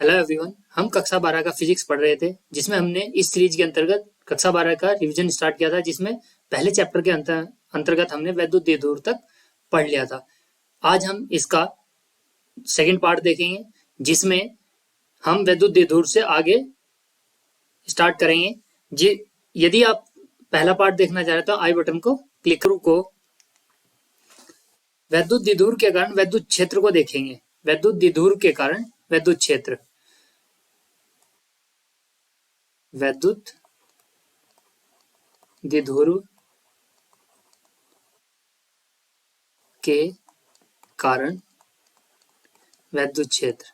Hello everyone. हम कक्षा 12 का फिजिक्स पढ़ रहे थे जिसमें हमने इस सीरीज के अंतर्गत कक्षा 12 का रिवीजन स्टार्ट किया था, जिसमें पहले चैप्टर के अंतर्गत हमने वैद्युत द्विध्रुव तक पढ़ लिया था। आज हम इसका सेकंड पार्ट देखेंगे जिसमें हम वैद्युत द्विध्रुव से आगे स्टार्ट करेंगे। जी, यदि आप पहला पार्ट देखना चाह रहे तो आई बटन को क्लिक को वैद्युत द्विध्रुव के कारण वैद्युत क्षेत्र को देखेंगे। वैद्युत द्विध्रुव के कारण वैद्युत क्षेत्र, वैद्युत द्विध्रुव के कारण वैद्युत क्षेत्र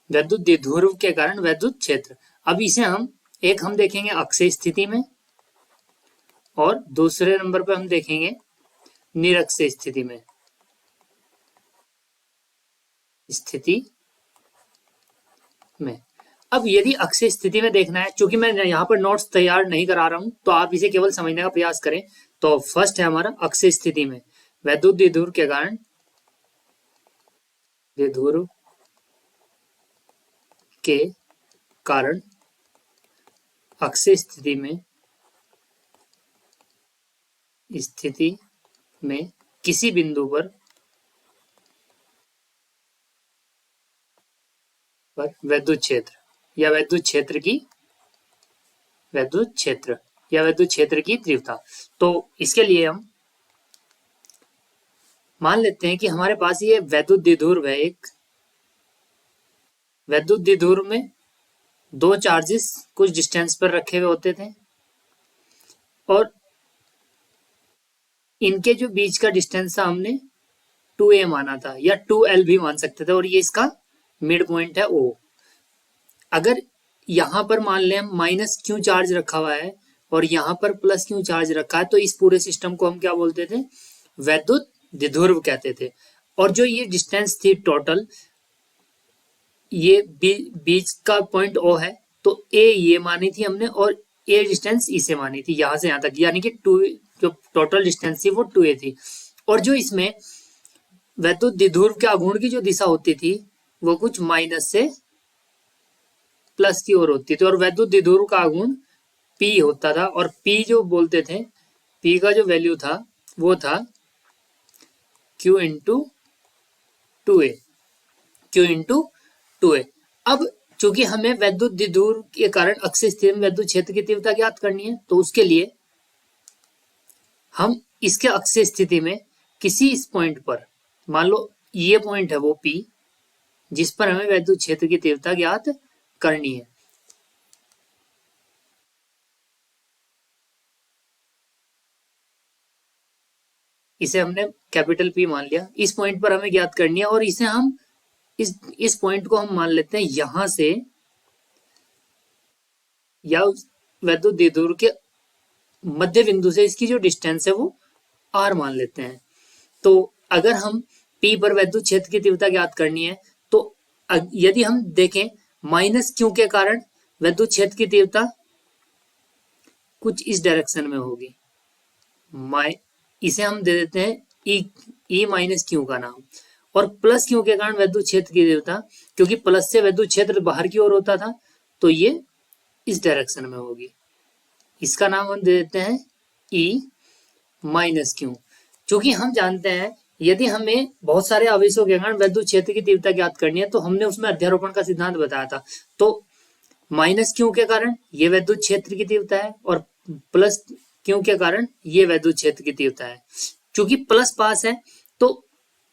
वैद्युत द्विध्रुव के कारण वैद्युत क्षेत्र। अब इसे हम देखेंगे अक्षीय स्थिति में और दूसरे नंबर पर हम देखेंगे निरक्षीय स्थिति में। अब यदि अक्षीय स्थिति में देखना है, क्योंकि मैं यहाँ पर नोट्स तैयार नहीं करा रहा हूं, तो आप इसे केवल समझने का प्रयास करें। तो फर्स्ट है हमारा अक्षीय स्थिति में वैद्युत द्विध्रुव के कारण द्विध्रुव के कारण अक्षीय स्थिति में किसी बिंदु पर वैद्युत क्षेत्र या वैद्युत क्षेत्र की तीव्रता। तो इसके लिए हम मान लेते हैं कि हमारे पास ये वैद्युत द्विध्रुव है। एक वैद्युत द्विध्रुव में दो चार्जेस कुछ डिस्टेंस पर रखे हुए होते थे और इनके जो बीच का डिस्टेंस था हमने 2a माना था या 2l भी मान सकते थे, और ये इसका मिड पॉइंट है O। अगर यहां पर मान लें हम माइनस क्यू चार्ज रखा हुआ है और यहां पर प्लस क्यू चार्ज रखा है, तो इस पूरे सिस्टम को हम क्या बोलते थे? वैद्युत द्विध्रुव कहते थे। और जो ये डिस्टेंस थी टोटल, ये बीच का पॉइंट O है, तो A ये मानी थी हमने और A डिस्टेंस इसे मानी थी यहां से यहां तक, यानी कि 2 जो टोटल डिस्टेंस थी वो 2a थी। और जो इसमें वैद्युत द्विध्रुव के आघूर्ण की जो दिशा होती थी वो कुछ माइनस से प्लस की ओर होती थी, और वैद्युत द्विध्रुव का आघूर्ण P होता था। और P जो बोलते थे, P का जो वैल्यू था वो था Q इंटू 2a। अब चूंकि हमें वैद्युत द्विध्रुव के कारण अक्षीय स्थिति में वैद्युत क्षेत्र की तीव्रता ज्ञात करनी है, तो उसके लिए हम इसके अक्षीय स्थिति में किसी इस पॉइंट पर, मान लो ये पॉइंट है वो P, जिस पर हमें वैद्युत क्षेत्र की तीव्रता ज्ञात करनी है। इसे हमने कैपिटल P मान लिया। इस पॉइंट पर हमें ज्ञात करनी है और इसे हम इस पॉइंट को हम मान लेते हैं यहां से, या वैद्युत द्विध्रुव के मध्य बिंदु से इसकी जो डिस्टेंस है वो R मान लेते हैं। तो अगर हम P पर वैद्युत क्षेत्र की तीव्रता ज्ञात करनी है, तो यदि हम देखें माइनस Q के कारण वैद्युत क्षेत्र की तीव्रता कुछ इस डायरेक्शन में होगी। इसे हम दे देते हैं E माइनस Q का नाम। और प्लस Q के कारण वैद्युत क्षेत्र की तीव्रता, क्योंकि प्लस से वैद्युत क्षेत्र बाहर की ओर होता था, तो ये इस डायरेक्शन में होगी। इसका नाम हम दे देते हैं E माइनस Q। क्योंकि हम जानते हैं यदि हमें बहुत सारे आवेशों के कारण वैद्युत क्षेत्र की तीव्रता ज्ञात करनी है, तो हमने उसमें अध्यारोपण का सिद्धांत बताया था। तो माइनस Q के कारण ये वैद्युत क्षेत्र की तीव्रता है और प्लस Q के कारण ये वैद्युत क्षेत्र की तीव्रता है। क्योंकि प्लस पास है, तो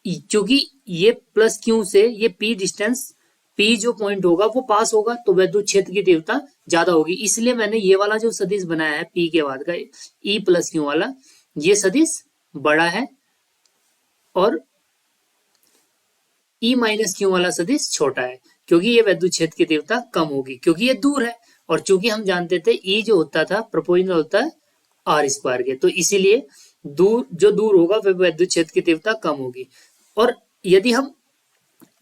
क्योंकि ये प्लस Q से ये P डिस्टेंस, P जो पॉइंट होगा वो पास होगा, तो वैद्युत क्षेत्र की तीव्रता ज्यादा होगी। इसलिए मैंने ये वाला जो सदिश बनाया है P के बाद का E प्लस Q वाला, ये सदिश बड़ा है और E माइनस Q वाला सदिश छोटा है, क्योंकि ये वैद्युत क्षेत्र की तीव्रता कम होगी, क्योंकि ये दूर है। और चूंकि हम जानते थे E जो होता था प्रोपोर्शनल होता है R स्क्वायर के, तो इसीलिए दूर होगा वह वैद्युत क्षेत्र की तीव्रता कम होगी। और यदि हम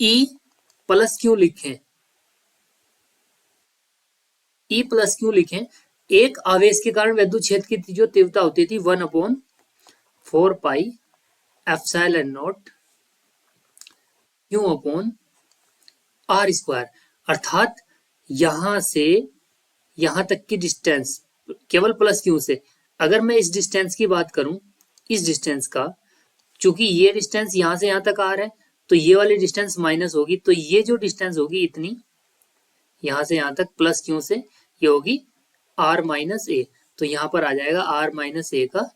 E प्लस Q लिखें, एक आवेश के कारण वैद्युत क्षेत्र की जो तीव्रता होती थी 1/4 pi epsilon not Q upon R square. अर्थात यहां से यहां तक की डिस्टेंस केवल प्लस क्यू से। अगर मैं इस डिस्टेंस की बात करूं, इस डिस्टेंस का, चूंकि ये डिस्टेंस यहां से यहां तक आ रहा है तो ये वाली डिस्टेंस माइनस होगी, तो ये जो डिस्टेंस होगी इतनी यहां से यहां तक प्लस क्यू से, ये होगी आर माइनस ए। तो यहां पर आ जाएगा आर माइनस ए का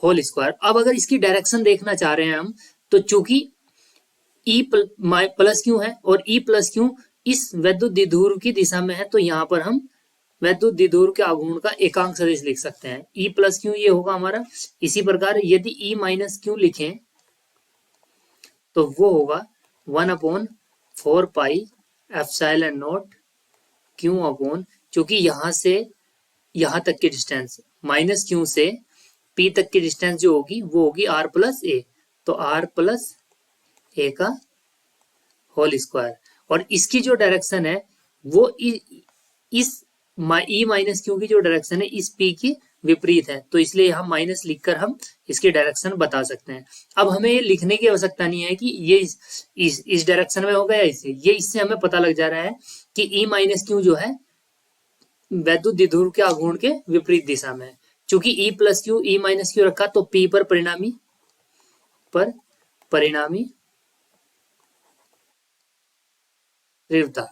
होल स्क्वायर। अब अगर इसकी डायरेक्शन देखना चाह रहे हैं हम, तो चूंकि ई प्लस क्यू है और ई प्लस क्यू इस वैद्युत द्विध्रुव की दिशा में है, तो यहां पर हम वैद्युत द्विध्रुव के आघूर्ण का एकांक सदिश लिख सकते हैं। ई प्लस क्यू ये होगा हमारा। इसी प्रकार यदि ई माइनस क्यू लिखें तो वो होगा 1/4 pi epsilon not Q upon, चूंकि यहां से यहां तक की डिस्टेंस माइनस क्यू से पी तक की डिस्टेंस जो होगी वो होगी आर प्लस ए, तो आर प्लस ए का होल स्क्वायर। और इसकी जो डायरेक्शन है वो इस ई माइनस क्यू की जो डायरेक्शन है इस पी की विपरीत है, तो इसलिए यहाँ माइनस लिखकर हम इसकी डायरेक्शन बता सकते हैं। अब हमें ये लिखने की आवश्यकता नहीं है कि ये इस डायरेक्शन में होगा या इससे हमें पता लग जा रहा है कि ई माइनस क्यू जो है वैद्युत द्विध्रुव के आघूर्ण के विपरीत दिशा में है। चूंकि ई plus Q E minus Q रखा तो पी पर परिणामी तीव्रता,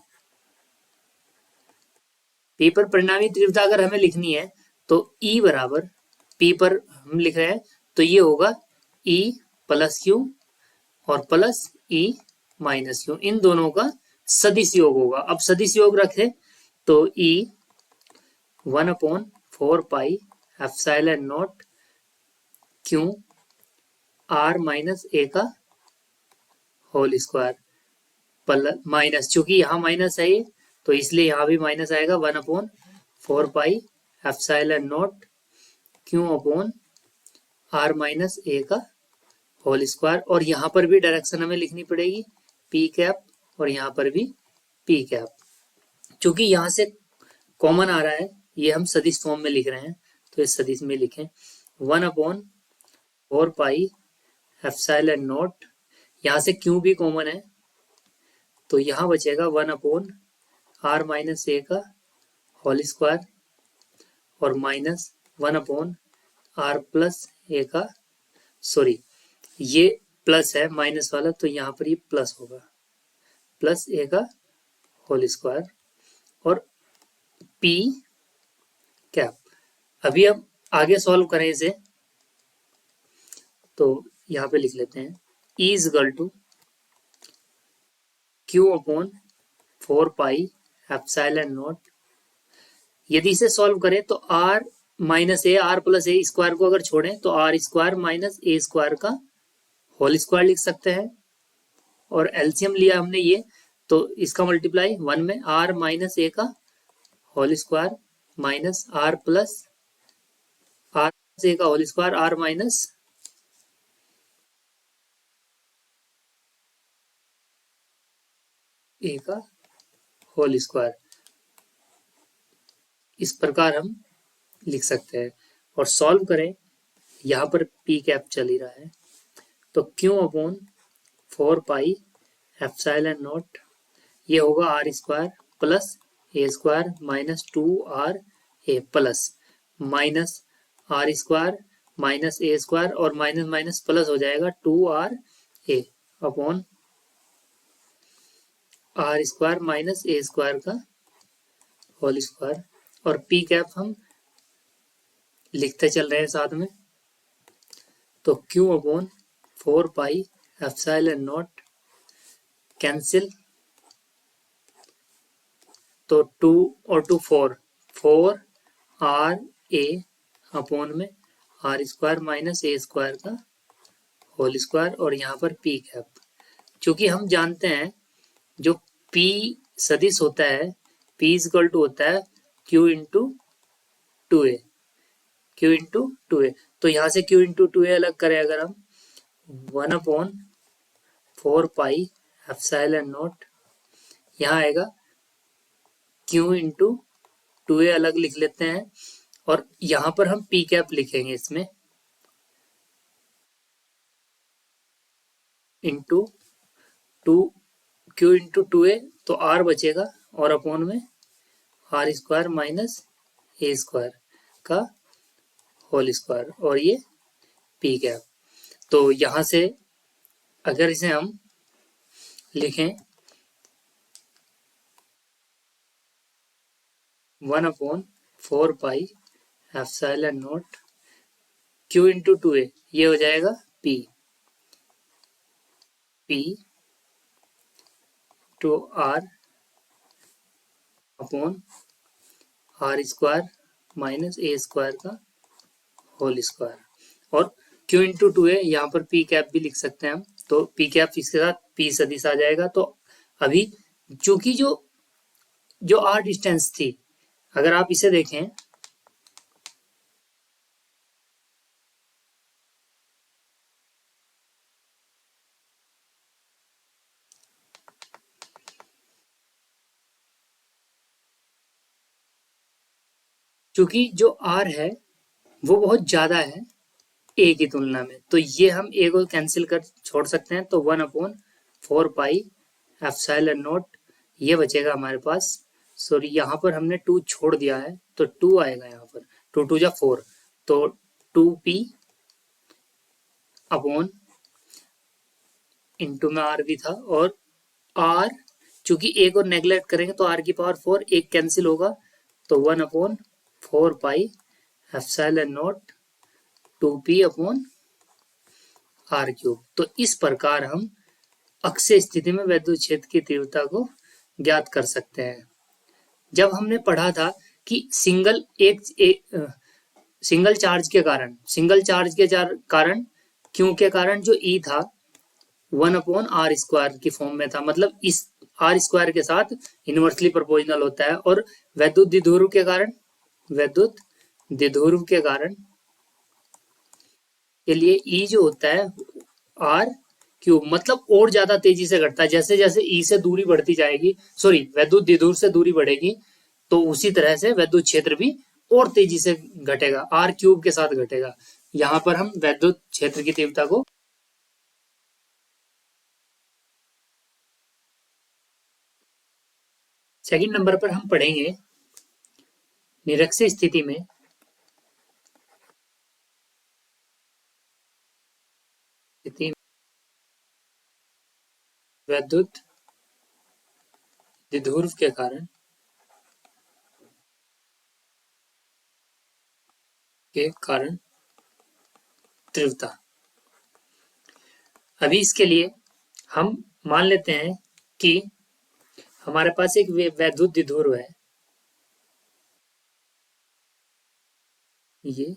पी पर परिणामी तीव्रता अगर हमें लिखनी है तो ई बराबर पी पर हम लिख रहे हैं तो ये होगा ई प्लस क्यू और प्लस ई माइनस क्यू, इन दोनों का सदिश योग होगा। अब सदिश योग रखे तो E 1/4 pi epsilon not Q R minus A का होल स्क्वायर माइनस, चूंकि यहाँ माइनस है ये तो इसलिए यहाँ भी माइनस आएगा 1/4 pi epsilon not Q upon R minus A का होल स्क्वायर। और यहाँ पर भी डायरेक्शन हमें लिखनी पड़ेगी पी कैप और यहाँ पर भी पी कैप, चूंकि यहाँ से कॉमन आ रहा है ये हम सदिश फॉर्म में लिख रहे हैं तो इस सदिश में लिखें 1/4 पाई एप्सिलॉन नॉट, यहाँ से क्यू भी कॉमन है तो यहाँ बचेगा 1/आर माइनस ए का होल स्क्वायर और माइनस 1/आर प्लस ए का, सॉरी ये प्लस है माइनस वाला तो यहाँ पर ये प्लस होगा, प्लस ए का होल स्क्वायर और पी कैप। अभी हम आगे सॉल्व करें इसे तो यहाँ पे लिख लेते हैं E is equal to Q upon 4 pi epsilon naught. यदि इसे सॉल्व करें तो R minus A R plus A square को अगर छोड़ें तो R square minus A square का होल स्क्वायर लिख सकते हैं। और एलसीएम लिया हमने ये तो इसका मल्टीप्लाई 1 में आर माइनस ए का whole square minus R plus A का whole square R minus A का होल स्क्वायर, इस प्रकार हम लिख सकते हैं। और सॉल्व करें, यहाँ पर पी कैप चल ही रहा है तो Q upon 4 pi epsilon naught ये होगा R square plus A square minus 2r A plus minus R square minus A square और माइनस माइनस प्लस हो जाएगा 2r A upon R square minus A square का whole square. और P cap हम लिखते चल रहे हैं साथ में तो Q upon 4 pi epsilon naught cancel तो 2 और 2 4 आर ए अपॉन में R square minus A square का होल स्क्वायर और यहाँ पर पी कैप। क्योंकि हम जानते हैं जो P सदिश होता है P इज इक्वल टू होता है Q into 2a, Q into 2a। तो यहाँ से Q इंटू 2a अलग करें अगर हम 1/4 पाई एप्सिलॉन नॉट, यहाँ आएगा Q इंटू 2a अलग लिख लेते हैं और यहाँ पर हम P कैप लिखेंगे इसमें into two Q into two A, तो आर बचेगा और अपॉन में R square minus A square का होल स्क्वायर, और ये पी कैप। तो यहां से अगर इसे हम लिखें 1/4 pi epsilon not Q into two A, ये हो जाएगा P two R upon R square minus A square का होल स्क्वायर। और क्यू इंटू टू है, यहाँ पर पी कैप भी लिख सकते हैं हम, तो पी कैप इसके साथ पी सदिश आ जाएगा। तो अभी चूंकि जो जो आर डिस्टेंस थी, अगर आप इसे देखें चूंकि जो आर है वो बहुत ज्यादा है ए की तुलना में, तो ये हम ए को कैंसिल कर छोड़ सकते हैं। तो 1/4 पाई एप्सिलॉन नॉट ये बचेगा हमारे पास। सॉरी, यहाँ पर हमने 2 छोड़ दिया है तो 2 आएगा यहाँ पर, 2 2 जा 4, तो 2p अपॉन इंटू में आर भी था, और आर चूंकि एक और नेग्लेक्ट करेंगे तो आर की पावर 4 एक कैंसिल होगा, तो 1/4 pi epsilon naught 2p upon R cube. तो इस प्रकार हम अक्षीय स्थिति में विद्युत क्षेत्र की तीव्रता को ज्ञात कर सकते हैं। जब हमने पढ़ा था कि सिंगल चार्ज के कारण क्यू के कारण जो ई था 1/r² की फॉर्म में था, मतलब इस आर स्क्वायर के साथ इनवर्सली प्रोपोर्शनल होता है। और विद्युत द्विध्रुव के कारण के लिए ई जो होता है आर क्यूब, मतलब और ज्यादा तेजी से घटता है। जैसे जैसे ई से दूरी बढ़ती जाएगी, सॉरी विद्युत द्विध्रुव से दूरी बढ़ेगी, तो उसी तरह से विद्युत क्षेत्र भी और तेजी से घटेगा, आर क्यूब के साथ घटेगा। यहाँ पर हम विद्युत क्षेत्र की तीव्रता को सेकंड नंबर पर हम पढ़ेंगे निरक्षीय स्थिति में विद्युत द्विध्रुव के कारण तीव्रता। अभी इसके लिए हम मान लेते हैं कि हमारे पास एक विद्युत द्विध्रुव है, ये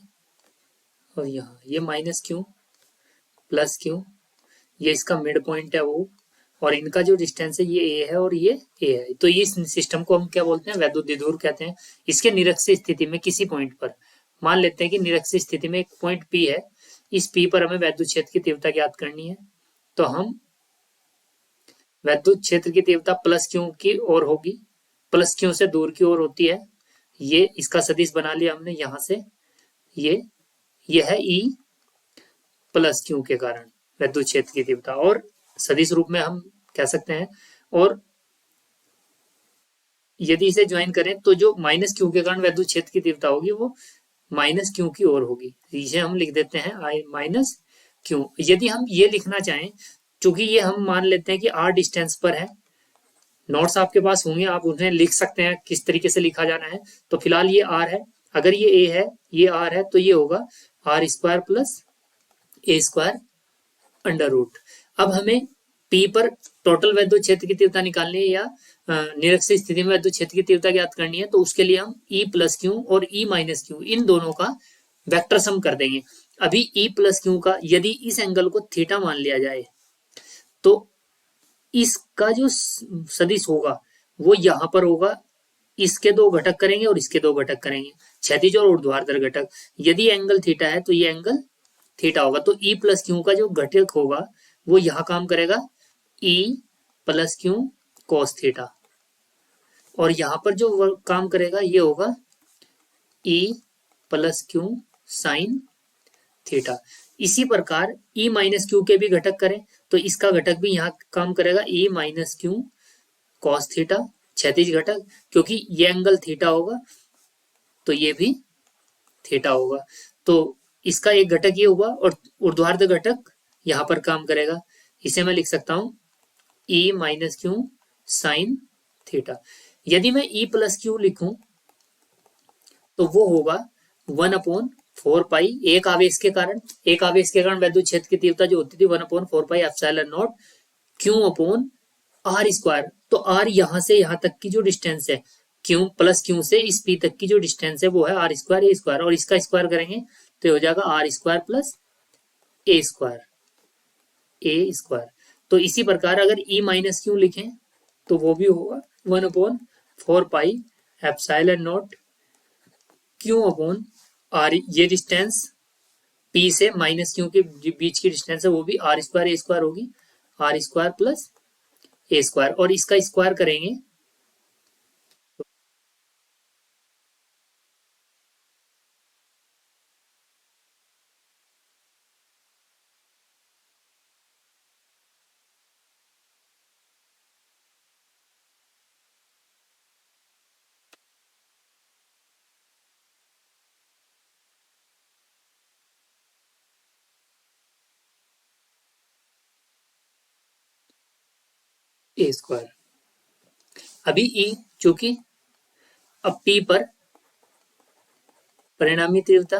और यहाँ ये माइनस क्यू प्लस क्यू, ये इसका मिड पॉइंट है वो, और इनका जो डिस्टेंस है ये ए है और ये ए है। तो इस सिस्टम को हम क्या बोलते हैं, विद्युत द्विध्रुव कहते हैं। इसके निरक्षीय स्थिति में किसी पॉइंट पर मान लेते हैं कि निरक्षीय स्थिति में एक पॉइंट पी है, इस पी पर हमें विद्युत क्षेत्र की तीव्रता ज्ञात करनी है। तो हम विद्युत क्षेत्र की तीव्रता प्लस क्यू की ओर होगी, प्लस क्यू से दूर की ओर होती है। ये इसका सदिश बना लिया हमने यहां से, ये है ई प्लस क्यू के कारण विद्युत क्षेत्र की तीव्रता, और सदिश रूप में हम कह सकते हैं। और यदि इसे ज्वाइन करें तो जो माइनस क्यू के कारण विद्युत क्षेत्र की तीव्रता होगी वो माइनस क्यू की ओर होगी। इसे हम लिख देते हैं आई माइनस क्यू। यदि हम ये लिखना चाहें, चूंकि ये हम मान लेते हैं कि आर डिस्टेंस पर है, नोट्स आपके पास होंगे, आप उन्हें लिख सकते हैं किस तरीके से लिखा जाना है। तो फिलहाल ये आर है, अगर ये ए है ये आर है, तो ये होगा R square plus A square under root. अब हमें पी पर टोटल विद्युत क्षेत्र की तीव्रता निकालनी है या निरक्षीय स्थिति में विद्युत क्षेत्र की तीव्रता ज्ञात करनी है, तो उसके लिए हम ई प्लस क्यू और ई माइनस क्यू इन दोनों का वेक्टर सम कर देंगे। अभी ई प्लस क्यू का यदि इस एंगल को थीटा मान लिया जाए, तो इसका जो सदिश होगा वो यहां पर होगा, इसके 2 घटक करेंगे और इसके 2 घटक करेंगे, क्षैतिज और ऊर्ध्वाधर घटक। यदि एंगल थीटा है तो ये एंगल थीटा होगा, तो ई प्लस क्यू का जो घटक होगा वो यहां काम करेगा ई प्लस क्यू कॉस थीटा, और यहां पर जो काम करेगा ये होगा ई प्लस क्यू साइन थीटा। इसी प्रकार ई माइनस क्यू के भी घटक करें तो इसका घटक भी यहाँ काम करेगा, ई माइनस क्यू कॉस थीटा, क्षैतिज घटक, क्योंकि ये एंगल थीटा होगा तो ये भी थीटा होगा। तो इसका एक घटक ये हुआ और ऊर्ध्वाधर घटक यहाँ पर काम करेगा। इसे मैं लिख सकता हूँ ई माइनस क्यू साइन थीटा। यदि मैं ई प्लस क्यू लिखूं तो वो होगा 1/4 पाई, एक आवेश के कारण वैद्युत क्षेत्र की तीव्रता जो होती थी 1/4 pi epsilon not Q upon R square. तो आर यहां से यहां तक की जो डिस्टेंस है, क्यू प्लस क्यू से इस पी तक की जो डिस्टेंस है वो है आर स्क्वायर ए स्क्वायर, और इसका स्क्वायर करेंगे तो हो जाएगा R square plus A square, A square. तो इसी प्रकार अगर ई माइनस क्यू लिखें तो वो भी होगा 1/4 pi epsilon not Q upon R, ये डिस्टेंस पी से माइनस क्यू के बीच की डिस्टेंस है वो भी आर स्क्वायर ए स्क्वायर होगी, R square plus A square, और इसका स्क्वायर करेंगे ए स्क्वायर। अभी ई चूंकि अब पी पर परिणामी तीव्रता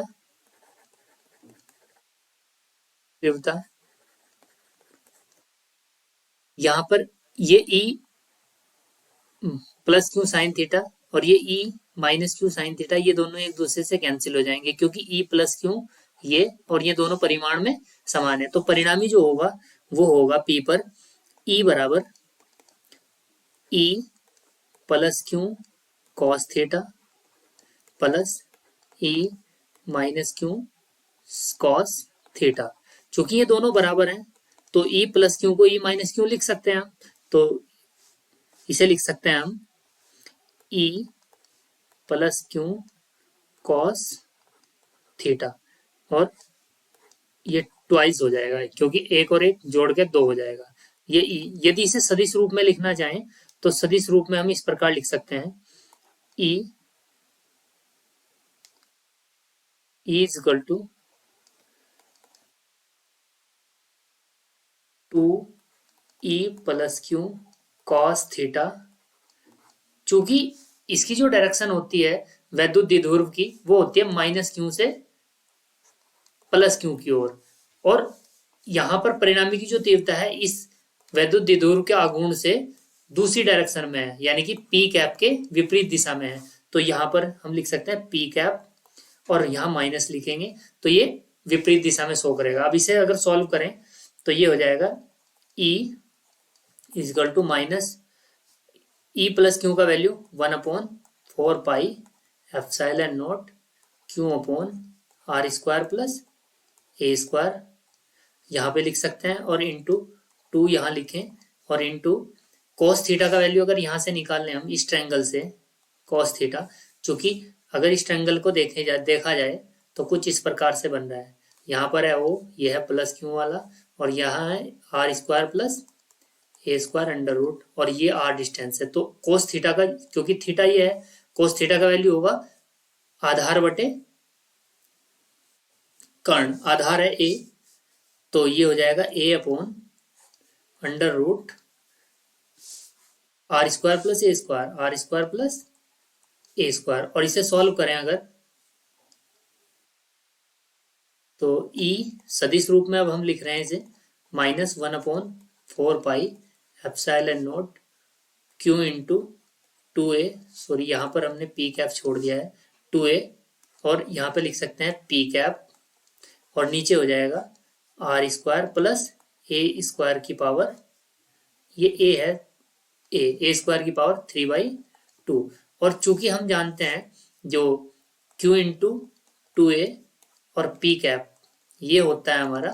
तीव्रता यहाँ पर ये ई प्लस क्यू साइन थीटा और ये ई माइनस क्यू साइन थीटा, ये दोनों एक दूसरे से कैंसिल हो जाएंगे क्योंकि ई प्लस क्यू ये और ये दोनों परिमाण में समान है। तो परिणामी जो होगा वो होगा पी पर ई बराबर E plus Q cos theta plus E minus Q cos theta. चूंकि ये दोनों बराबर हैं तो ई प्लस क्यू को ई माइनस क्यू लिख सकते हैं हम, तो इसे लिख सकते हैं हम ई प्लस क्यू कॉस थीटा, और ये ट्वाइस हो जाएगा क्योंकि एक और एक जोड़ के दो हो जाएगा। ये ई, यदि इसे सदिश रूप में लिखना चाहें तो सदिश रूप में हम इस प्रकार लिख सकते हैं E is equal to 2 E plus Q cos theta. चूंकि इसकी जो डायरेक्शन होती है वैद्युत द्विध्रुव की वो होती है माइनस क्यू से प्लस क्यू की ओर, और यहां पर परिणामी की जो तीव्रता है इस वैद्युत द्विध्रुव के आघूर्ण से दूसरी डायरेक्शन में है, यानी कि पी कैप के विपरीत दिशा में है। तो यहां पर हम लिख सकते हैं पी कैप और यहां माइनस लिखेंगे तो ये विपरीत दिशा में शो करेगा। अब इसे अगर सॉल्व करें तो ये हो जाएगा E equal to minus E plus Q का value 1/4 pi epsilon not Q upon R square plus A square यहाँ पे लिख सकते हैं, और इंटू 2 यहाँ लिखें, और इंटू कॉस थीटा का वैल्यू अगर यहाँ से निकाल लें हम इस ट्रायंगल से कॉस थीटा, चूंकि अगर इस ट्रायंगल को देखा जाए तो कुछ इस प्रकार से बन रहा है। यहाँ पर है ओ, ये है प्लस क्यू वाला, और यहाँ है R square plus A square under root, और ये आर डिस्टेंस है। तो कोस थीटा का, क्योंकि थीटा ये है, कोस थीटा का वैल्यू होगा आधार बटे कर्ण, आधार है ए तो ये हो जाएगा A upon under root R square plus A square, R square plus A square, और इसे सॉल्व करें अगर तो ई सदिश रूप में अब हम लिख रहे हैं इसे -1/4 pi epsilon not Q into 2a, sorry यहाँ पर हमने पी कैप छोड़ दिया है 2a, और यहाँ पे लिख सकते हैं पी कैप, और नीचे हो जाएगा R square plus A square की पावर, ये ए है ए स्क्वायर की पावर 3/2। और चूंकि हम जानते हैं जो q इंटू 2a और p कैप ये होता है हमारा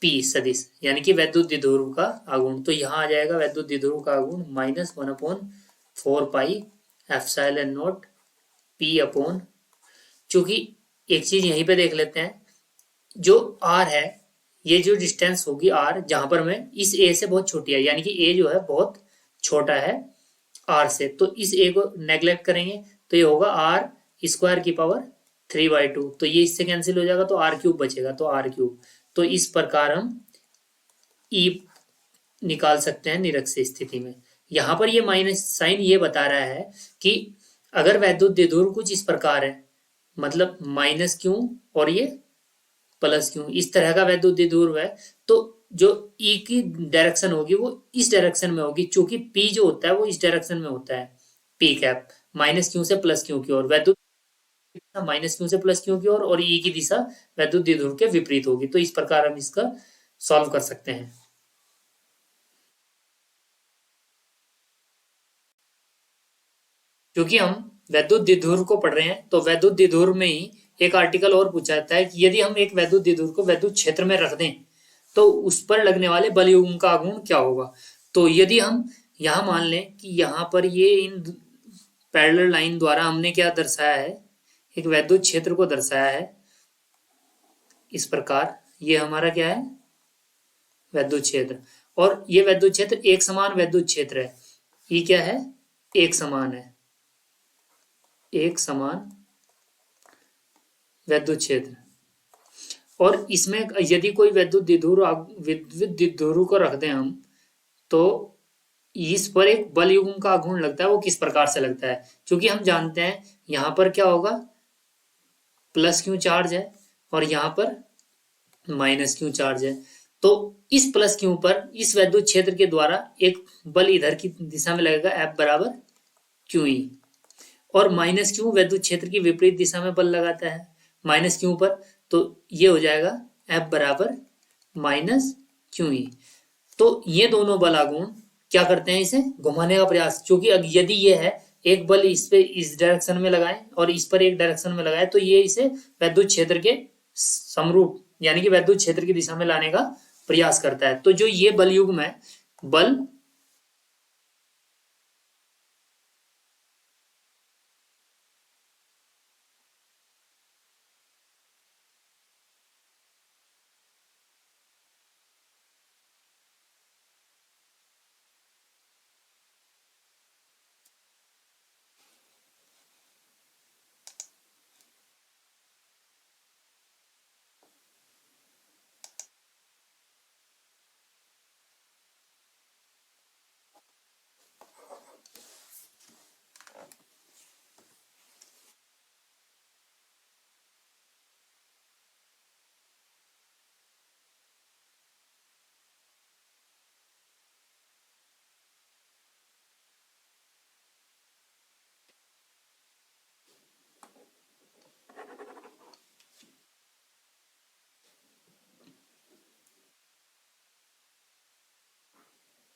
p सदिश, यानी कि वैद्युत द्विध्रुव का आघूर्ण, तो यहाँ आ जाएगा वैद्युत द्विध्रुव का आघूर्ण -1/4 pi epsilon not p upon, चूंकि एक चीज यहीं पे देख लेते हैं, जो आर है, ये जो डिस्टेंस होगी आर, जहां पर मैं इस ए से बहुत छोटी है, यानी कि ए जो है बहुत छोटा है आर से, तो इस ए को नेग्लेक्ट करेंगे तो ये होगा आर स्क्वायर की पावर 3/2, तो ये इससे कैंसिल हो जाएगा तो आर क्यूब बचेगा, तो आर क्यूब। तो इस प्रकार हम ई निकाल सकते हैं निरक्ष स्थिति में। यहां पर ये माइनस साइन ये बता रहा है कि अगर वैद्युत द्विध्रुव कुछ इस प्रकार है, मतलब माइनस क्यू और ये प्लस क्यू, इस तरह का वैद्युत द्विध्रुव है, तो जो ई की डायरेक्शन होगी वो इस डायरेक्शन में होगी, क्योंकि पी जो होता है वो इस डायरेक्शन में होता है, पी कैप माइनस क्यू से प्लस क्यू की ओर, वैद्युत माइनस क्यू से प्लस क्यू की ओर, और ई की दिशा वैद्युत द्विध्रुव के विपरीत होगी। तो इस प्रकार हम इसका सॉल्व कर सकते हैं। क्योंकि हम वैद्युत द्विध्रुव को पढ़ रहे हैं, तो वैद्युत द्विध्रुव में ही एक आर्टिकल और पूछा जाता है कि यदि हम एक वैद्युत द्विध्रुव को वैद्युत क्षेत्र में रख दें तो उस पर लगने वाले बल युग्म का आघूर्ण क्या होगा। तो यदि हम यहाँ मान लें कि यहाँ पर ये इन पैरेलल लाइन द्वारा हमने क्या दर्शाया है, एक वैद्युत क्षेत्र को दर्शाया है इस प्रकार, ये हमारा क्या है, वैद्युत क्षेत्र, और ये वैद्युत क्षेत्र एक समान वैद्युत क्षेत्र है, ये क्या है, एक समान है, एक समान वैद्युत क्षेत्र। और इसमें यदि कोई विद्युत द्विध्रुव को रख दें हम, तो इस पर एक बल युग्म का आघूर्ण लगता है, वो किस प्रकार से लगता है, क्योंकि हम जानते हैं यहां पर क्या होगा, प्लस क्यू चार्ज है और यहां पर माइनस क्यू चार्ज है, तो इस प्लस क्यू पर इस वैद्युत क्षेत्र के द्वारा एक बल इधर की दिशा में लगेगा, एफ बराबर क्यू ई, और माइनस क्यू वैद्युत क्षेत्र की विपरीत दिशा में बल लगाता है माइनस क्यू पर, तो ये हो जाएगा एफ बराबर माइनस क्यू ई। तो ये दोनों बल आघूर्ण क्या करते हैं, इसे घुमाने का प्रयास, क्योंकि यदि ये है एक बल इस पे इस डायरेक्शन में लगाए और इस पर एक डायरेक्शन में लगाए, तो ये इसे वैद्युत क्षेत्र के समरूप यानी कि वैद्युत क्षेत्र की दिशा में लाने का प्रयास करता है। तो जो ये बल युग्म है, बल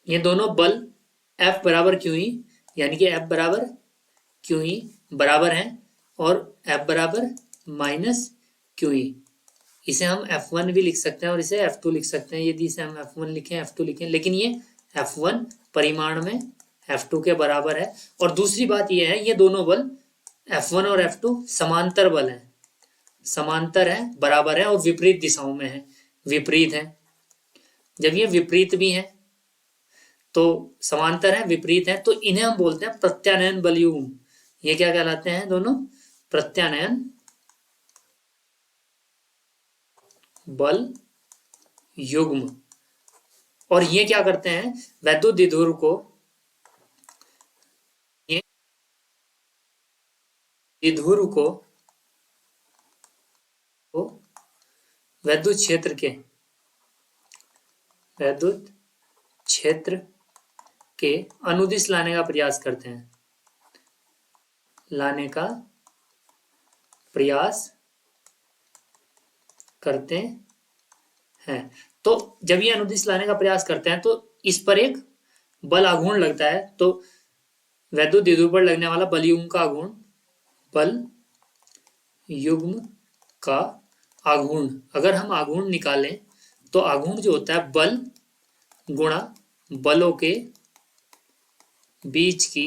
ये दोनों बल F बराबर क्यू ई, यानी कि F बराबर क्यू ई बराबर हैं, और F बराबर माइनस क्यू ई, इसे हम F1 भी लिख सकते हैं और इसे F2 लिख सकते हैं। यदि इसे हम F1 लिखें F2 लिखें, लेकिन ये F1 परिमाण में F2 के बराबर है। और दूसरी बात यह है, ये दोनों बल F1 और F2 समांतर बल हैं, समांतर है, बराबर है और विपरीत दिशाओं में है, विपरीत है। जब ये विपरीत भी है तो समांतर है, विपरीत है, तो इन्हें हम बोलते हैं प्रत्यानयन बल युग्म। ये क्या कहलाते हैं दोनों, प्रत्यानयन बल युग्म। और ये क्या करते हैं, वैद्युत द्विध्रुव को, ये द्विध्रुव को वैद्युत क्षेत्र के, वैद्युत क्षेत्र के अनुदिश लाने का प्रयास करते हैं, लाने का प्रयास करते हैं। तो जब ये अनुदिश लाने का प्रयास करते हैं तो इस पर एक बल आघूर्ण लगता है, तो वैद्युत द्विध्रुव पर लगने वाला बल युग्म का आघूर्ण, बल युग्म का आघूर्ण, अगर हम आघूर्ण निकालें तो आघूर्ण जो होता है बल गुणा बलों के बीच की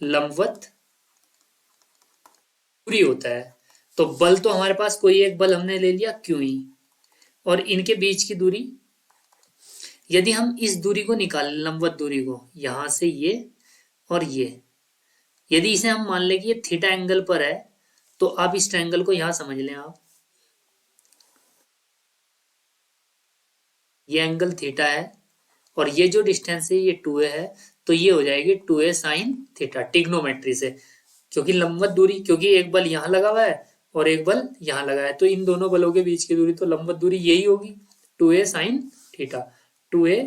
लंबवत दूरी होता है। तो बल तो हमारे पास कोई एक बल हमने ले लिया QE, और इनके बीच की दूरी, यदि हम इस दूरी को निकालें, लंबवत दूरी को, यहां से ये और ये, यदि इसे हम मान लें कि ये थीटा एंगल पर है, तो आप इस ट्रायंगल को यहां समझ लें आप, ये एंगल थीटा है और ये जो डिस्टेंस है ये 2a है, तो ये हो जाएगी 2a साइन थीटा टिग्नोमेट्री से, क्योंकि लंबवत दूरी, क्योंकि एक बल यहाँ लगा हुआ है और एक बल यहाँ लगा है, तो इन दोनों बलों के बीच की दूरी तो लंबवत दूरी यही होगी, 2a sine theta, 2a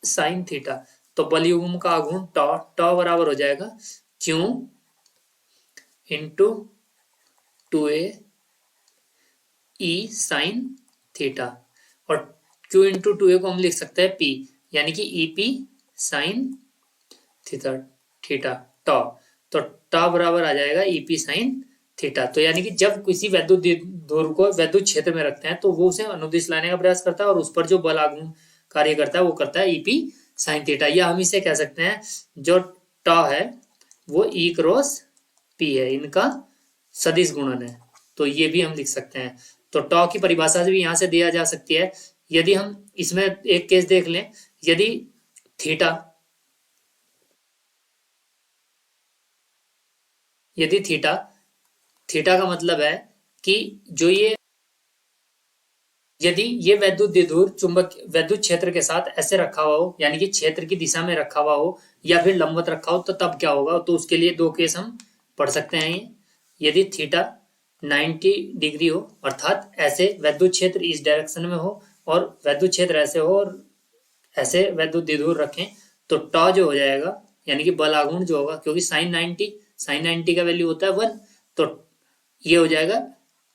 sine theta. तो बल युग्म का आघूर्ण टॉ, टॉ बराबर हो जाएगा Q into 2a E sine theta, और Q इंटू 2a को हम लिख सकते हैं P, यानी कि EP साइन थीटा, थीटा टॉ, तो टॉ बराबर आ जाएगा EP साइन थीटा। तो यानी कि जब किसी वैद्युत ध्रुव को वैद्युत क्षेत्र में रखते हैं तो वो उसे अनुदिश लाने का प्रयास करता है और उस पर जो बल आघूर्ण कार्य करता है वो करता है EP साइन थीटा, या हम इसे कह सकते हैं जो टॉ है वो E क्रॉस P है, इनका सदिश गुणन है, तो ये भी हम लिख सकते हैं। तो टॉ की परिभाषा से भी यहां से दिया जा सकती है। यदि हम इसमें एक केस देख लें, यदि थीटा, यदि थीटा, थीटा का मतलब है कि जो ये, यदि ये वैद्युत द्विध्रुव चुंबक वैद्युत क्षेत्र के साथ ऐसे रखा हुआ हो, यानी कि क्षेत्र की दिशा में रखा हुआ हो या फिर लंबवत रखा हो, तो तब क्या होगा, तो उसके लिए दो केस हम पढ़ सकते हैं। यदि थीटा 90 डिग्री हो, अर्थात ऐसे वैद्युत क्षेत्र इस डायरेक्शन में हो और वैद्युत क्षेत्र ऐसे हो और ऐसे वैद्युत द्विध्रुव रखें, तो टॉ जो हो जाएगा, यानी कि बल आघूर्ण जो होगा, क्योंकि साइन 90 का वैल्यू होता है 1, तो ये हो जाएगा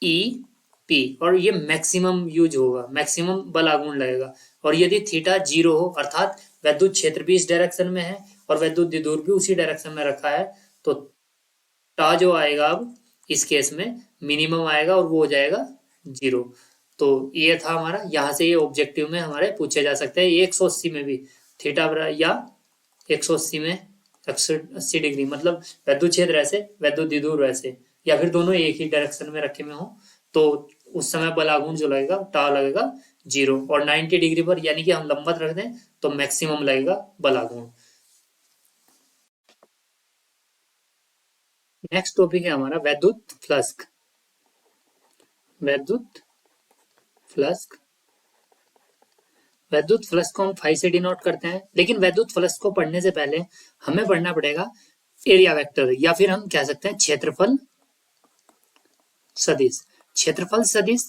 EP, और ये मैक्सिमम यूज होगा, मैक्सिमम बल आघूर्ण लगेगा। और यदि थीटा 0 हो, अर्थात वैद्युत क्षेत्र भी इस डायरेक्शन में है और वैद्युत द्विध्रुव भी उसी डायरेक्शन में रखा है, तो टा जो आएगा अब इस केस में मिनिमम आएगा और वो हो जाएगा 0। तो ये था हमारा, यहाँ से ये ऑब्जेक्टिव में हमारे पूछे जा सकते हैं। 180 में भी थीटा या 180 में 180 डिग्री, मतलब वैद्युत क्षेत्र ऐसे, वैद्युत द्विध्रुव ऐसे, या फिर दोनों एक ही डायरेक्शन में रखे में हो, तो उस समय बल आघूर्ण जो लगेगा टा लगेगा 0, और 90 डिग्री पर यानी कि हम लंबवत रख दें तो मैक्सिमम लगेगा बल आघूर्ण। नेक्स्ट टॉपिक है हमारा वैद्युत फ्लक्स। वैद्युत फ्लक्स, वैद्युत फ्लक्स को हम फाई से डिनोट करते हैं, लेकिन वैद्युत फ्लक्स को पढ़ने से पहले हमें पढ़ना पड़ेगा एरिया वेक्टर, या फिर हम कह सकते हैं क्षेत्रफल सदिश। क्षेत्रफल सदिश,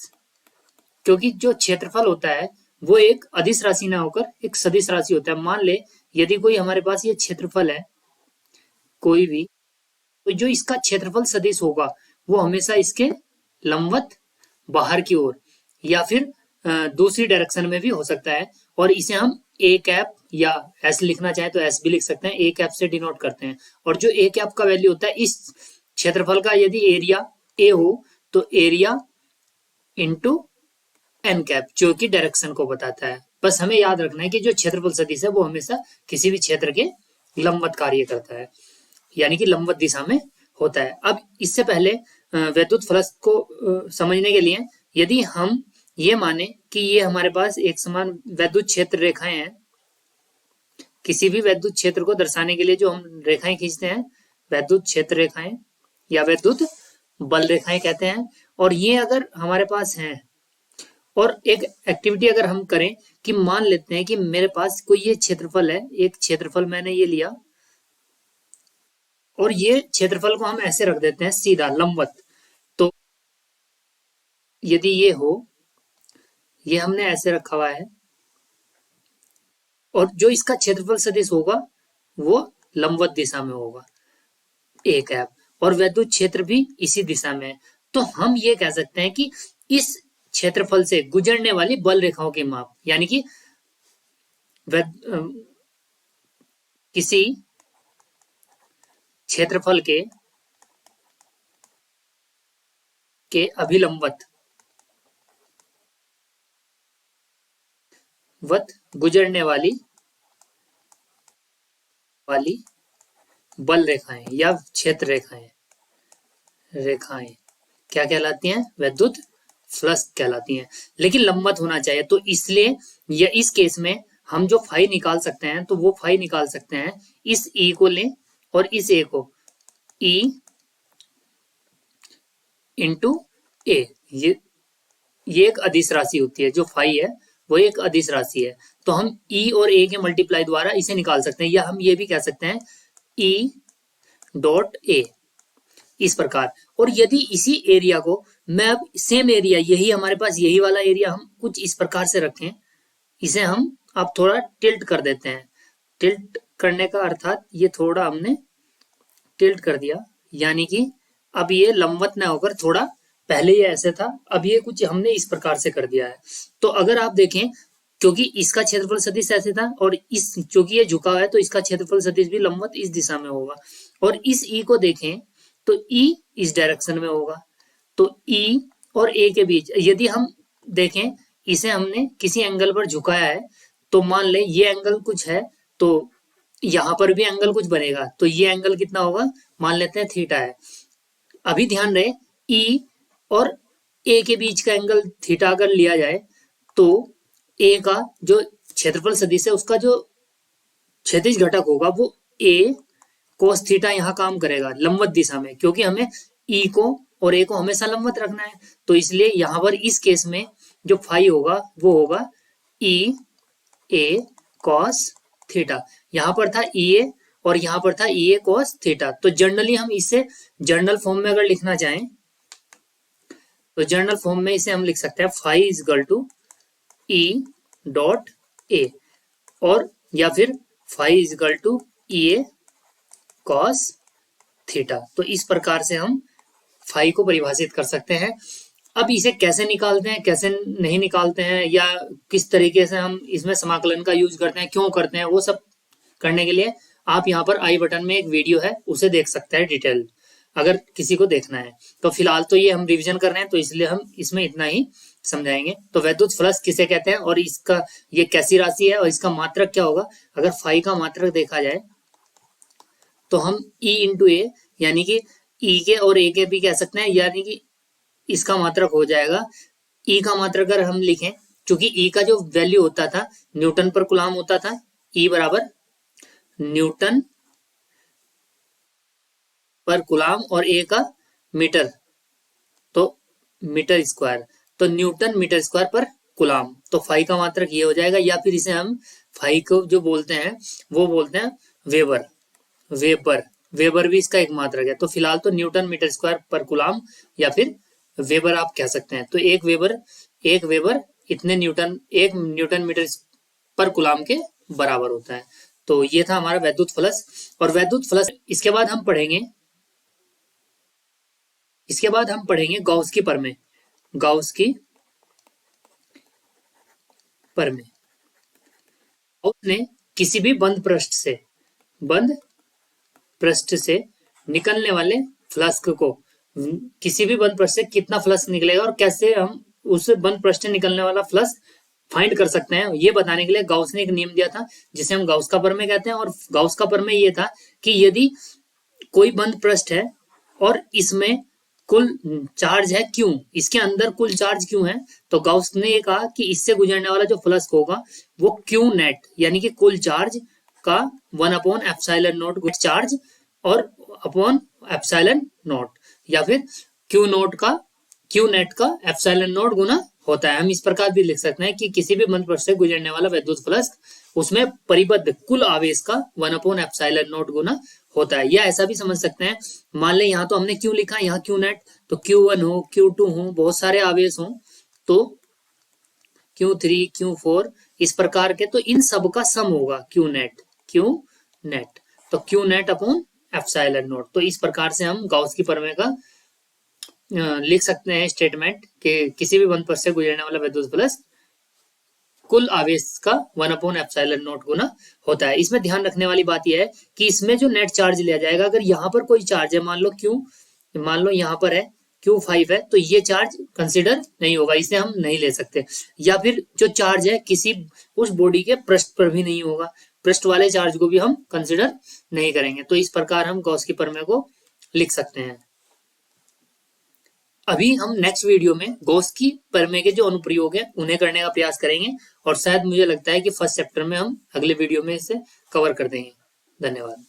क्योंकि जो क्षेत्रफल होता है वो एक अदिश राशि ना होकर एक सदिश राशि होता है। मान ले यदि कोई हमारे पास ये क्षेत्रफल है कोई भी, तो जो इसका क्षेत्रफल सदिश होगा वो हमेशा इसके लंबवत बाहर की ओर या फिर दूसरी डायरेक्शन में भी हो सकता है, और इसे हम ए कैप या एस लिखना चाहे तो एस भी लिख सकते हैं, ए कैप से डिनोट करते हैं। और जो ए कैप का वैल्यू होता है इस क्षेत्रफल का, यदि एरिया ए हो तो एरिया इंटू एन कैप, जो कि डायरेक्शन को बताता है। बस हमें याद रखना है कि जो क्षेत्रफल सदिश है वो हमेशा किसी भी क्षेत्र के लंबवत कार्य करता है, यानी कि लंबवत दिशा में होता है। अब इससे पहले वैद्युत फ्लक्स को समझने के लिए यदि हम ये माने कि ये हमारे पास एक समान वैद्युत क्षेत्र रेखाएं हैं, किसी भी वैद्युत क्षेत्र को दर्शाने के लिए जो हम रेखाएं खींचते हैं वैद्युत क्षेत्र रेखाएं या वैद्युत बल रेखाएं कहते हैं, और ये अगर हमारे पास हैं, और एक एक्टिविटी अगर हम करें कि मान लेते हैं कि मेरे पास कोई ये क्षेत्रफल है, एक क्षेत्रफल मैंने ये लिया और ये क्षेत्रफल को हम ऐसे रख देते हैं सीधा लंबवत, तो यदि ये हो, ये हमने ऐसे रखा हुआ है, और जो इसका क्षेत्रफल सदिश होगा वो लंबवत दिशा में होगा ए कैप, और वैद्युत क्षेत्र भी इसी दिशा में है, तो हम ये कह सकते हैं कि इस क्षेत्रफल से गुजरने वाली बल रेखाओं की माप, यानी कि किसी क्षेत्रफल के अभिलंबवत गुजरने वाली बल रेखाएं या क्षेत्र रेखाएं क्या कहलाती हैं? विद्युत फ्लक्स कहलाती हैं। लेकिन लंबवत होना चाहिए, तो इसलिए या इस केस में हम जो फाई निकाल सकते हैं तो वो फाई निकाल सकते हैं, इस ई को लें और इस ए को, ई इंटू ए, ये एक अदिश राशि होती है, जो फाई है वो एक अदिश राशि है। तो हम ई और ए के मल्टीप्लाई द्वारा इसे निकाल सकते हैं, या हम ये भी कह सकते हैं ई डॉट ए, इस प्रकार। और यदि इसी एरिया को मैं अब सेम एरिया, यही हमारे पास यही वाला एरिया हम कुछ इस प्रकार से रखें, इसे हम अब थोड़ा टिल्ट कर देते हैं। टिल्ट करने का अर्थात ये थोड़ा हमने टिल्ट कर दिया, यानी कि अब ये लंबवत न होकर थोड़ा, पहले ये ऐसे था, अब ये कुछ हमने इस प्रकार से कर दिया है। तो अगर आप देखें, क्योंकि इसका क्षेत्रफल सदिश ऐसे था और इस क्योंकि ये झुका है तो इसका क्षेत्रफल सदिश भी लंबवत इस दिशा में होगा। और इस ई को देखें तो ई इस डायरेक्शन में होगा। तो ई और ए के बीच यदि हम देखें, इसे हमने किसी एंगल पर झुकाया है, तो मान ले ये एंगल कुछ है, तो यहां पर भी एंगल कुछ बनेगा, तो ये एंगल कितना होगा, मान लेते हैं थीटा है। अभी ध्यान रहे, ई और ए के बीच का एंगल थीटा अगर लिया जाए तो ए का जो क्षेत्रफल सदिश है उसका जो क्षैतिज घटक होगा वो ए कोस थीटा यहाँ काम करेगा लंबवत दिशा में, क्योंकि हमें ई को और ए को हमेशा लंबवत रखना है। तो इसलिए यहाँ पर इस केस में जो फाई होगा वो होगा ई ए कॉस थीटा। यहाँ पर था ई ए और यहाँ पर था ई ए कॉस थीटा। तो जनरली हम इसे जनरल फॉर्म में अगर लिखना चाहें तो जनरल फॉर्म में इसे हम लिख सकते हैं phi is equal to E dot A, और या फिर phi is equal to E A cos theta. तो इस प्रकार से हम फाई को परिभाषित कर सकते हैं। अब इसे कैसे निकालते हैं, कैसे नहीं निकालते हैं, या किस तरीके से हम इसमें समाकलन का यूज करते हैं, क्यों करते हैं, वो सब करने के लिए आप यहाँ पर आई बटन में एक वीडियो है उसे देख सकते हैं डिटेल, अगर किसी को देखना है। तो फिलहाल तो ये हम रिवीजन कर रहे हैं तो इसलिए हम इसमें इतना ही समझाएंगे। तो वैद्युत फ्लक्स किसे कहते हैं और इसका ये कैसी राशि है और इसका मात्रक क्या होगा। अगर फाई का मात्रक देखा जाए तो हम ई इंटू ए, यानी कि ई के और ए के भी कह सकते हैं, यानी कि इसका मात्रक हो जाएगा। ई का मात्रक अगर हम लिखें, क्योंकि ई का जो वैल्यू होता था न्यूटन पर कुलाम होता था, ई बराबर न्यूटन पर कुलाम और ए का मीटर, तो मीटर स्क्वायर, तो न्यूटन मीटर स्क्वायर पर कुलाम। तो फाई का मात्रक ये हो जाएगा, या फिर इसे हम फाई को जो बोलते हैं वो बोलते हैं वेबर। वेबर भी इसका एक मात्रक है। तो फिलहाल तो न्यूटन मीटर स्क्वायर पर कुलाम या फिर वेबर आप कह सकते हैं। तो एक वेबर इतने न्यूटन, एक न्यूटन मीटर पर कुलाम के बराबर होता है। तो ये था हमारा वैद्युत फ्लक्स। और वैद्युत फ्लक्स इसके बाद हम पढ़ेंगे गॉस की प्रमेय। गॉस ने किसी भी बंद पृष्ठ से निकलने वाले फ्लक्स को, किसी भी बंद पृष्ठ से कितना फ्लक्स निकलेगा और कैसे हम उस बंद पृष्ठ से निकलने वाला फ्लक्स फाइंड कर सकते हैं, ये बताने के लिए गॉस ने एक नियम दिया था जिसे हम गॉस का प्रमेय कहते हैं। और गॉस का प्रमेय ये था कि यदि कोई बंद पृष्ठ है और इसमें कुल चार्ज है क्यू, इसके अंदर कुल चार्ज क्यू है, तो गॉस ने ये कहा कि इससे गुजरने वाला जो फ्लक्स होगा वो क्यू नेट, यानी कि कुल चार्ज का 1/ε0 चार्ज और अपॉन ε0, या फिर क्यू नेट का ε0 गुना होता है। हम इस प्रकार भी लिख सकते हैं कि किसी भी बंद पृष्ठ से गुजरने वाला विद्युत फ्लक्स उसमें परिबद्ध कुल आवेश का 1/ε0 गुना होता है। या ऐसा भी समझ सकते हैं, मान लें यहाँ तो हमने क्यू लिखा, यहाँ क्यू नेट, तो Q1 हो, Q2 हो, बहुत सारे आवेश हो, तो Q3 Q4 इस प्रकार के, तो इन सब का सम होगा क्यू नेट, तो क्यू नेट अपॉन ε0। तो इस प्रकार से हम गॉस की प्रमेय का लिख सकते हैं स्टेटमेंट कि किसी भी बंद पृष्ठ से गुजरने वाला विद्युत फ्लक्स कुल आवेश का 1/ε0 गुना होता है। इसमें ध्यान रखने वाली बात यह है कि इसमें जो नेट चार्ज लिया जाएगा, अगर यहाँ पर कोई चार्ज है, मान लो यहाँ पर है Q5 है, तो ये चार्ज कंसिडर नहीं होगा, इसे हम नहीं ले सकते। या फिर जो चार्ज है किसी उस बॉडी के पृष्ठ पर भी नहीं होगा, पृष्ठ वाले चार्ज को भी हम कंसिडर नहीं करेंगे। तो इस प्रकार हम गॉस की प्रमेय को लिख सकते हैं। अभी हम नेक्स्ट वीडियो में गॉस की प्रमेय के जो अनुप्रयोग है उन्हें करने का प्रयास करेंगे और शायद मुझे लगता है कि फर्स्ट चैप्टर में हम अगले वीडियो में इसे कवर कर देंगे। धन्यवाद।